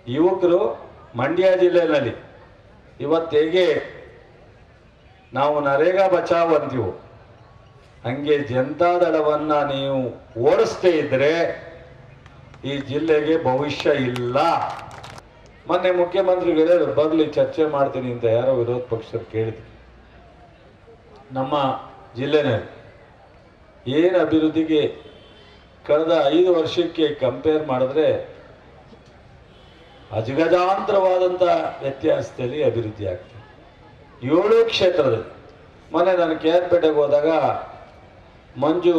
ಯುವಕರು ಮಂಡ್ಯ ಜಿಲ್ಲೆಯಲ್ಲಿ ಇವತ್ತು ಹೇಗೆ ನಾವು ನರೇಗಾ ಬಚಾವ್ ಅಂತೀವಿ, ಹಂಗೆ ಜನತಾದಳವನ್ನ ನೀವು ಓಡಿಸ್ದೇ ಇದ್ರೆ ಈ ಜಿಲ್ಲೆಗೆ ಭವಿಷ್ಯ ಇಲ್ಲ. ಮೊನ್ನೆ ಮುಖ್ಯಮಂತ್ರಿಗಳು ಹೇಳಿದ್ರು, ಬಗ್ಲಿ ಚರ್ಚೆ ಮಾಡ್ತೀನಿ ಅಂತ ಯಾರೋ ವಿರೋಧ ಪಕ್ಷರು ಕೇಳಿದ್ರು. ನಮ್ಮ ಜಿಲ್ಲೆನಲ್ಲಿ ಏನು ಅಭಿವೃದ್ಧಿಗೆ ಕಳೆದ 5 ವರ್ಷಕ್ಕೆ ಕಂಪೇರ್ ಮಾಡಿದ್ರೆ ಅಜಗಜಾಂತರವಾದಂಥ ವ್ಯತ್ಯಾಸದಲ್ಲಿ ಅಭಿವೃದ್ಧಿ ಆಗ್ತದೆ 7 ಕ್ಷೇತ್ರದಲ್ಲಿ. ಮೊನ್ನೆ ನಾನು KR ಪೇಟೆಗೆ ಹೋದಾಗ ಮಂಜು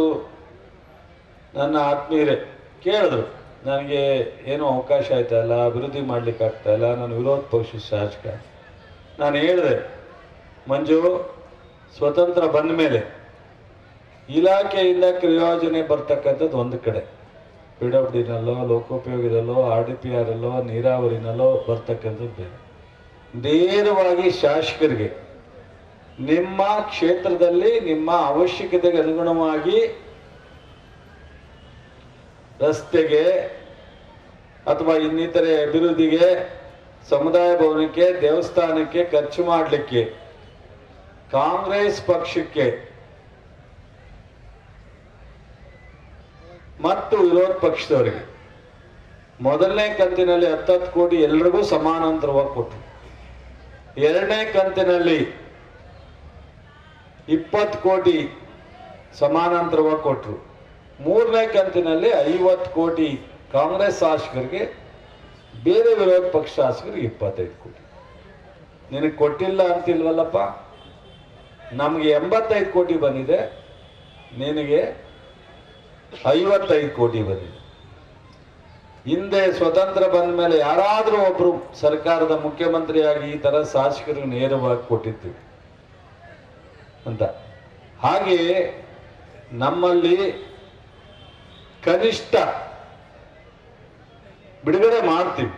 ನನ್ನ ಆತ್ಮೀಯರೇ ಕೇಳಿದ್ರು, ನನಗೆ ಏನೋ ಅವಕಾಶ ಆಯ್ತಾ ಇಲ್ಲ, ಅಭಿವೃದ್ಧಿ ಮಾಡ್ಲಿಕ್ಕೆ ಆಗ್ತಾ ಇಲ್ಲ, ನಾನು ವಿರೋಧ ಪಕ್ಷದ ಶಾಸಕ. ನಾನು ಹೇಳಿದೆ, ಮಂಜು ಸ್ವತಂತ್ರ ಬಂದ ಮೇಲೆ ಇಲಾಖೆಯಿಂದ ಕ್ರಿಯೋಜನೆ ಬರ್ತಕ್ಕಂಥದ್ದು ಒಂದು ಕಡೆ, PWDನಲ್ಲೋ ಲೋಕೋಪಯೋಗದಲ್ಲೋ RDPR ಅಲ್ಲೋ ನೀರಾವರಿನಲ್ಲೋ ಬರ್ತಕ್ಕಂಥದ್ದು ಬೇರೆ. ನೇರವಾಗಿ ಶಾಸಕರಿಗೆ ನಿಮ್ಮ ಕ್ಷೇತ್ರದಲ್ಲಿ ನಿಮ್ಮ ಅವಶ್ಯಕತೆಗೆ ಅನುಗುಣವಾಗಿ ರಸ್ತೆಗೆ ಅಥವಾ ಇನ್ನಿತರೆ ಅಭಿವೃದ್ಧಿಗೆ, ಸಮುದಾಯ ಭವನಕ್ಕೆ, ದೇವಸ್ಥಾನಕ್ಕೆ ಖರ್ಚು ಮಾಡಲಿಕ್ಕೆ ಕಾಂಗ್ರೆಸ್ ಪಕ್ಷಕ್ಕೆ ಮತ್ತು ವಿರೋಧ ಪಕ್ಷದವರಿಗೆ ಮೊದಲನೇ ಕಂತಿನಲ್ಲಿ 10 ಕೋಟಿ ಎಲ್ರಿಗೂ ಸಮಾನಾಂತರವಾಗಿ ಕೊಟ್ಟರು. 2ನೇ ಕಂತಿನಲ್ಲಿ 20 ಕೋಟಿ ಸಮಾನಾಂತರವಾಗಿ ಕೊಟ್ಟರು. 3ನೇ ಕಂತಿನಲ್ಲಿ 50 ಕೋಟಿ ಕಾಂಗ್ರೆಸ್ ಶಾಸಕರಿಗೆ, ಬೇರೆ ವಿರೋಧ ಪಕ್ಷ ಶಾಸಕರಿಗೆ 25 ಕೋಟಿ. ನಿನಗೆ ಕೊಟ್ಟಿಲ್ಲ ಅಂತಿಲ್ವಲ್ಲಪ್ಪ, ನಮಗೆ 85 ಕೋಟಿ ಬಂದಿದೆ, ನಿನಗೆ 55 ಕೋಟಿ ಬಂದಿದೆ. ಹಿಂದೆ ಸ್ವತಂತ್ರ ಬಂದ ಮೇಲೆ ಯಾರಾದರೂ ಒಬ್ರು ಸರ್ಕಾರದ ಮುಖ್ಯಮಂತ್ರಿಯಾಗಿ ಈ ತರ ಶಾಸಕರಿಗೆ ನೇರವಾಗಿ ಕೊಟ್ಟಿದ್ದೀವಿ ಅಂತ. ಹಾಗೆಯೇ ನಮ್ಮಲ್ಲಿ ಕನಿಷ್ಠ ಬಿಡುಗಡೆ ಮಾಡ್ತೀವಿ,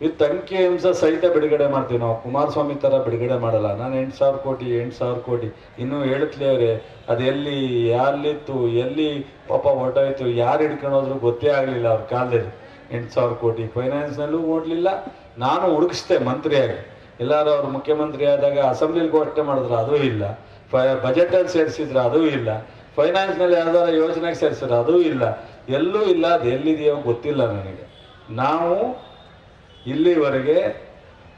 ವಿತ್ ಅಂಕಿಅಂಶ ಸಹಿತ ಬಿಡುಗಡೆ ಮಾಡ್ತೀವಿ. ನಾವು ಕುಮಾರಸ್ವಾಮಿ ತರ ಬಿಡುಗಡೆ ಮಾಡಲ್ಲ. ನಾನು 8,000 ಕೋಟಿ ಇನ್ನೂ ಹೇಳ್ತಲೇವ್ರೆ, ಅದು ಎಲ್ಲಿ ಯಾರಲ್ಲಿತ್ತು, ಎಲ್ಲಿ ಪಾಪ ಹೊರಟೋಯ್ತು, ಯಾರು ಹಿಡ್ಕೊಂಡೋದ್ರು ಗೊತ್ತೇ ಆಗಲಿಲ್ಲ ಅವ್ರ ಕಾಲದಲ್ಲಿ. 8,000 ಕೋಟಿ ಫೈನಾನ್ಸ್ನಲ್ಲೂ ಓಡಲಿಲ್ಲ. ನಾನು ಹುಡುಕಿಸ್ದೆ ಮಂತ್ರಿಯಾಗಿ, ಎಲ್ಲಾರು ಅವ್ರು ಮುಖ್ಯಮಂತ್ರಿ ಆದಾಗ ಅಸೆಂಬ್ಲಿಲಿ ಘೋಷಣೆ ಮಾಡಿದ್ರು, ಅದೂ ಇಲ್ಲ. ಬಜೆಟಲ್ಲಿ ಸೇರಿಸಿದ್ರು, ಅದೂ ಇಲ್ಲ. ಫೈನಾನ್ಸ್ನಲ್ಲಿ ಯಾವ್ದಾರ ಯೋಜನೆಗೆ ಸೇರಿಸಿದ್ರು, ಅದೂ ಇಲ್ಲ. ಎಲ್ಲೂ ಇಲ್ಲ. ಅದು ಎಲ್ಲಿದೆಯೋ ಗೊತ್ತಿಲ್ಲ ನನಗೆ. ನಾವು ಇಲ್ಲಿವರೆಗೆ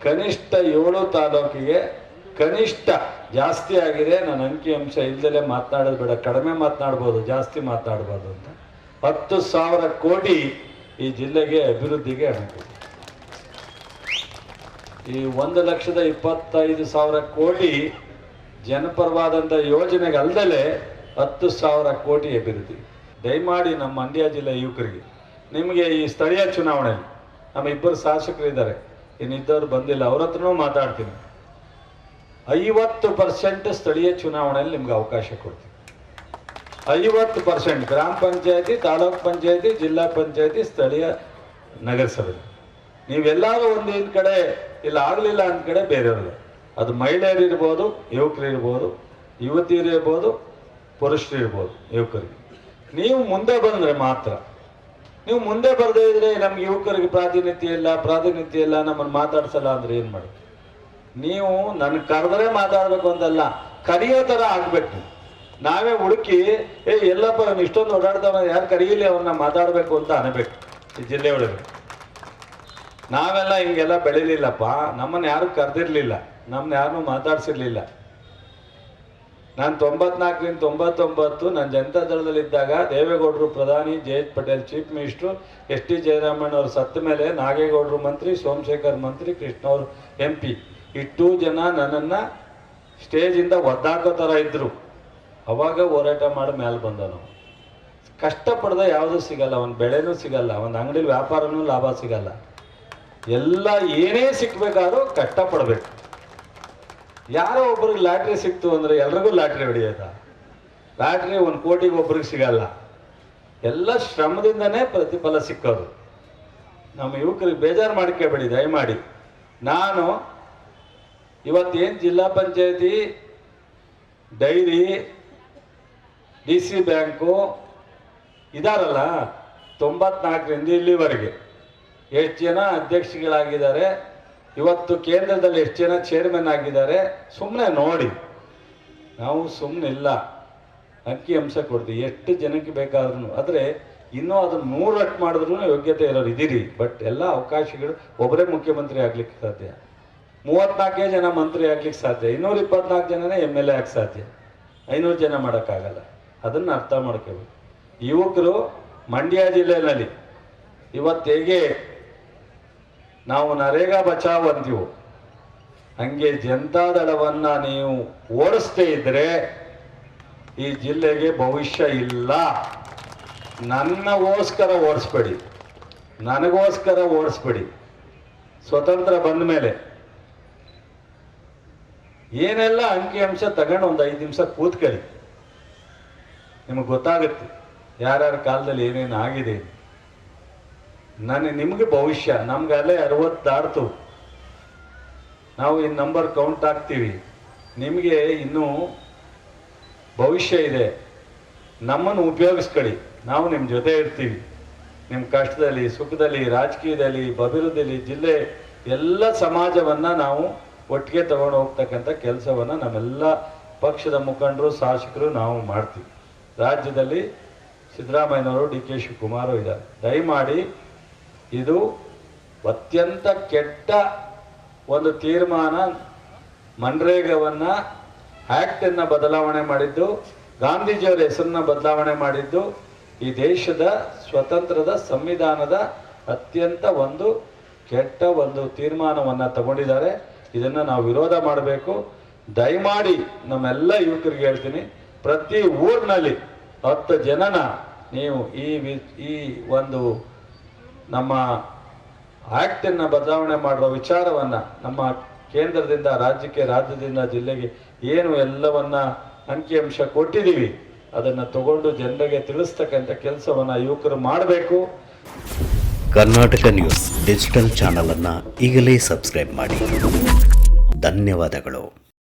ಕನಿಷ್ಠ 7 ತಾಲೂಕಿಗೆ ಕನಿಷ್ಠ ಜಾಸ್ತಿ ಆಗಿದೆ. ನಾನು ಅಂಕಿಅಂಶ ಇಲ್ದಲೇ ಮಾತನಾಡೋದು ಬೇಡ, ಕಡಿಮೆ ಮಾತನಾಡ್ಬೋದು, ಜಾಸ್ತಿ ಮಾತನಾಡ್ಬೋದು ಅಂತ 10,000 ಕೋಟಿ ಈ ಜಿಲ್ಲೆಗೆ ಅಭಿವೃದ್ಧಿಗೆ ಅನುಕೂಲ. ಈ 1,25,000 ಕೋಟಿ ಜನಪರವಾದಂಥ ಯೋಜನೆಗೆ ಅಲ್ದಲೇ 10,000 ಕೋಟಿ ಅಭಿವೃದ್ಧಿ. ದಯಮಾಡಿ ನಮ್ಮ ಮಂಡ್ಯ ಜಿಲ್ಲೆ ಯುವಕರಿಗೆ, ನಿಮಗೆ ಈ ಸ್ಥಳೀಯ ಚುನಾವಣೆಯಲ್ಲಿ ನಮ್ಮ 2 ಶಾಸಕರಿದ್ದಾರೆ, ಇನ್ನಿದ್ದವ್ರು ಬಂದಿಲ್ಲ, ಅವ್ರ ಹತ್ರನೂ ಮಾತಾಡ್ತೀನಿ. 50% ಸ್ಥಳೀಯ ಚುನಾವಣೆಯಲ್ಲಿ ನಿಮ್ಗೆ ಅವಕಾಶ ಕೊಡ್ತೀವಿ. 50% ಗ್ರಾಮ ಪಂಚಾಯತಿ, ತಾಲೂಕ್ ಪಂಚಾಯತಿ, ಜಿಲ್ಲಾ ಪಂಚಾಯತಿ, ಸ್ಥಳೀಯ ನಗರಸಭೆ. ನೀವೆಲ್ಲರೂ ಒಂದಿನ ಕಡೆ ಇಲ್ಲ ಆಗಲಿಲ್ಲ ಅಂದ ಕಡೆ ಬೇರೆಯವ್ರಿಗೆ, ಅದು ಮಹಿಳೆಯರು ಇರ್ಬೋದು, ಯುವಕರು ಇರ್ಬೋದು, ಯುವತಿಯರು ಇರ್ಬೋದು, ಪುರುಷರು ಇರ್ಬೋದು. ಯುವಕರಿಗೆ ನೀವು ಮುಂದೆ ಬಂದರೆ ಮಾತ್ರ. ನೀವು ಮುಂದೆ ಬರದೇ ಇದ್ರೆ ನಮ್ಗೆ ಯುವಕರಿಗೆ ಪ್ರಾತಿನಿಧ್ಯ ಇಲ್ಲ, ನಮ್ಮನ್ನು ಮಾತಾಡ್ಸಲ್ಲ ಅಂದ್ರೆ ಏನು ಮಾಡಿ? ನೀವು ನನ್ನ ಕರೆದ್ರೆ ಮಾತಾಡ್ಬೇಕು ಅಂತಲ್ಲ, ಕರೆಯೋ ಥರ ಆಗ್ಬೇಕು. ನಾವೇ ಹುಡುಕಿ ಎಲ್ಲಪ್ಪ ಇಷ್ಟೊಂದು ಓಡಾಡ್ತಾವ, ಯಾರು ಕರೀಲಿ ಅವ್ರನ್ನ ಮಾತಾಡಬೇಕು ಅಂತ ಅನ್ಬೇಕು. ಈ ಜಿಲ್ಲೆ ಒಳಗೆ ನಾವೆಲ್ಲ ಹಿಂಗೆಲ್ಲ ಬೆಳಿಲಿಲ್ಲಪ್ಪ, ನಮ್ಮನ್ನು ಯಾರು ಕರೆದಿರ್ಲಿಲ್ಲ, ನಮ್ಮನ್ನ ಯಾರನ್ನೂ ಮಾತಾಡ್ಸಿರ್ಲಿಲ್ಲ. ನಾನು 94ರಿಂದ 99 ನನ್ನ ಜನತಾದಳದಲ್ಲಿದ್ದಾಗ ದೇವೇಗೌಡರು ಪ್ರಧಾನಿ, ಜಯಂತ್ ಪಟೇಲ್ ಚೀಫ್ ಮಿನಿಸ್ಟ್ರು, ST ಜಯರಾಮಣ್ಣ ಅವರು ಸತ್ತ ಮೇಲೆ ನಾಗೇಗೌಡರು ಮಂತ್ರಿ, ಸೋಮಶೇಖರ್ ಮಂತ್ರಿ, ಕೃಷ್ಣ ಅವರು MP, ಈ 2 ಜನ ನನ್ನನ್ನು ಸ್ಟೇಜಿಂದ ಒದ್ದಾಕೋ ಥರ ಇದ್ದರು. ಅವಾಗ ಹೋರಾಟ ಮಾಡಿ ಮೇಲೆ ಬಂದ. ನಾವು ಕಷ್ಟಪಡ್ದೆ ಯಾವುದೂ ಸಿಗಲ್ಲ, ಒಂದು ಬೆಳೆನೂ ಸಿಗಲ್ಲ, ಒಂದು ಅಂಗಡಿಲಿ ವ್ಯಾಪಾರನೂ ಲಾಭ ಸಿಗಲ್ಲ. ಎಲ್ಲ ಏನೇ ಸಿಕ್ಬೇಕಾದ್ರೂ ಕಷ್ಟಪಡಬೇಕು. ಯಾರೋ ಒಬ್ರಿಗೆ ಲಾಟ್ರಿ ಸಿಕ್ತು ಅಂದರೆ ಎಲ್ರಿಗೂ ಲಾಟ್ರಿ ಹೊಡೆಯೋದ? ಲಾಟ್ರಿ 1 ಕೋಟಿಗೆ ಒಬ್ರಿಗೆ ಸಿಗಲ್ಲ. ಎಲ್ಲ ಶ್ರಮದಿಂದನೇ ಪ್ರತಿಫಲ ಸಿಕ್ಕೋದು. ನಮ್ಮ ಯುವಕರಿಗೆ ಬೇಜಾರು ಮಾಡ್ಕೋಬೇಡಿ ದಯಮಾಡಿ. ನಾನು ಇವತ್ತೇನು ಜಿಲ್ಲಾ ಪಂಚಾಯತಿ, ಡೈರಿ, DC ಬ್ಯಾಂಕು ಇದಾರಲ್ಲ, 94ರಿಂದ ಇಲ್ಲಿವರೆಗೆ ಎಷ್ಟು ಜನ ಅಧ್ಯಕ್ಷಗಳಾಗಿದ್ದಾರೆ, ಇವತ್ತು ಕೇಂದ್ರದಲ್ಲಿ ಎಷ್ಟು ಜನ ಚೇರ್ಮನ್ ಆಗಿದ್ದಾರೆ, ಸುಮ್ಮನೆ ನೋಡಿ. ನಾವು ಸುಮ್ಮನಿಲ್ಲ, ಅಂಕಿಅಂಶ ಕೊಡ್ತೀವಿ ಎಷ್ಟು ಜನಕ್ಕೆ ಬೇಕಾದ್ರೂ. ಆದರೆ ಇನ್ನೂ ಅದನ್ನು 100 ರಟ್ಟು ಮಾಡಿದ್ರೂ ಯೋಗ್ಯತೆ ಇರೋರು ಇದ್ದೀರಿ. ಬಟ್ ಎಲ್ಲ ಅವಕಾಶಗಳು, ಒಬ್ಬರೇ ಮುಖ್ಯಮಂತ್ರಿ ಆಗ್ಲಿಕ್ಕೆ ಸಾಧ್ಯ, 34 ಜನ ಮಂತ್ರಿ ಆಗ್ಲಿಕ್ಕೆ ಸಾಧ್ಯ, 224 ಜನನೇ MLA ಆಗಕ್ಕೆ ಸಾಧ್ಯ, 500 ಜನ ಮಾಡೋಕ್ಕಾಗಲ್ಲ. ಅದನ್ನು ಅರ್ಥ ಮಾಡ್ಕೋಬೇಕು. ಯುವಕರು ಮಂಡ್ಯ ಜಿಲ್ಲೆಯಲ್ಲಿ ಇವತ್ತು ಹೇಗೆ ನಾವು ನರೇಗಾ ಬಚಾವ್ ಅಂತೀವಿ, ಹಂಗೆ ಜನತಾದಳವನ್ನು ನೀವು ಓಡಿಸ್ತೇ ಇದ್ರೆ ಈ ಜಿಲ್ಲೆಗೆ ಭವಿಷ್ಯ ಇಲ್ಲ. ನನ್ನಗೋಸ್ಕರ ಓಡಿಸ್ಬೇಡಿ, ನನಗೋಸ್ಕರ ಓಡಿಸ್ಬೇಡಿ. ಸ್ವತಂತ್ರ ಬಂದ ಮೇಲೆ ಏನೆಲ್ಲ ಅಂಕಿಅಂಶ ತಗೊಂಡು ಒಂದು 5 ನಿಮಿಷ ಕೂತ್ಕೊಳ್ಳಿ, ನಿಮಗೆ ಗೊತ್ತಾಗುತ್ತೆ ಯಾರ್ಯಾರ ಕಾಲದಲ್ಲಿ ಏನೇನು ಆಗಿದೆ. ನಿಮಗೆ ಭವಿಷ್ಯ, ನಮ್ಗೆ ಅಲ್ಲೇ 60 ದಾಟ್ತು, ನಾವು ಈ ನಂಬರ್ ಕೌಂಟ್ ಆಗ್ತೀವಿ. ನಿಮಗೆ ಇನ್ನೂ ಭವಿಷ್ಯ ಇದೆ, ನಮ್ಮನ್ನು ಉಪಯೋಗಿಸ್ಕೊಳ್ಳಿ. ನಾವು ನಿಮ್ಮ ಜೊತೆ ಇರ್ತೀವಿ, ನಿಮ್ಮ ಕಷ್ಟದಲ್ಲಿ, ಸುಖದಲ್ಲಿ, ರಾಜಕೀಯದಲ್ಲಿ, ಅಭಿವೃದ್ಧಿಯಲ್ಲಿ, ಜಿಲ್ಲೆ ಎಲ್ಲ ಸಮಾಜವನ್ನು ನಾವು ಒಟ್ಟಿಗೆ ತಗೊಂಡು ಹೋಗ್ತಕ್ಕಂಥ ಕೆಲಸವನ್ನು ನಮ್ಮೆಲ್ಲ ಪಕ್ಷದ ಮುಖಂಡರು, ಶಾಸಕರು ನಾವು ಮಾಡ್ತೀವಿ. ರಾಜ್ಯದಲ್ಲಿ ಸಿದ್ದರಾಮಯ್ಯನವರು, DK ಶಿವಕುಮಾರ್ ಇದ್ದಾರೆ. ದಯಮಾಡಿ ಇದು ಅತ್ಯಂತ ಕೆಟ್ಟ ಒಂದು ತೀರ್ಮಾನ. ಮನ್ರೇಗಾವನ್ನು ಆ್ಯಕ್ಟನ್ನು ಬದಲಾವಣೆ ಮಾಡಿದ್ದು, ಗಾಂಧೀಜಿಯವರ ಹೆಸರನ್ನ ಬದಲಾವಣೆ ಮಾಡಿದ್ದು, ಈ ದೇಶದ ಸ್ವತಂತ್ರದ ಸಂವಿಧಾನದ ಅತ್ಯಂತ ಒಂದು ಕೆಟ್ಟ ಒಂದು ತೀರ್ಮಾನವನ್ನು ತಗೊಂಡಿದ್ದಾರೆ. ಇದನ್ನು ನಾವು ವಿರೋಧ ಮಾಡಬೇಕು. ದಯಮಾಡಿ ನಮ್ಮೆಲ್ಲ ಯುವಕರಿಗೆ ಹೇಳ್ತೀನಿ, ಪ್ರತಿ ಊರಿನಲ್ಲಿ 10 ಜನನ ನೀವು ಈ ಒಂದು ನಮ್ಮ ಆ್ಯಕ್ಟನ್ನು ಬದಲಾವಣೆ ಮಾಡುವ ವಿಚಾರವನ್ನು ನಮ್ಮ ಕೇಂದ್ರದಿಂದ ರಾಜ್ಯಕ್ಕೆ, ರಾಜ್ಯದಿಂದ ಜಿಲ್ಲೆಗೆ ಏನು ಎಲ್ಲವನ್ನ ಅಂಕಿಅಂಶ ಕೊಟ್ಟಿದ್ದೀವಿ ಅದನ್ನು ತಗೊಂಡು ಜನರಿಗೆ ತಿಳಿಸ್ತಕ್ಕಂಥ ಕೆಲಸವನ್ನು ಯುವಕರು ಮಾಡಬೇಕು. ಕರ್ನಾಟಕ ನ್ಯೂಸ್ ಡಿಜಿಟಲ್ ಚಾನಲ್ ಅನ್ನು ಈಗಲೇ ಸಬ್ಸ್ಕ್ರೈಬ್ ಮಾಡಿ. ಧನ್ಯವಾದಗಳು.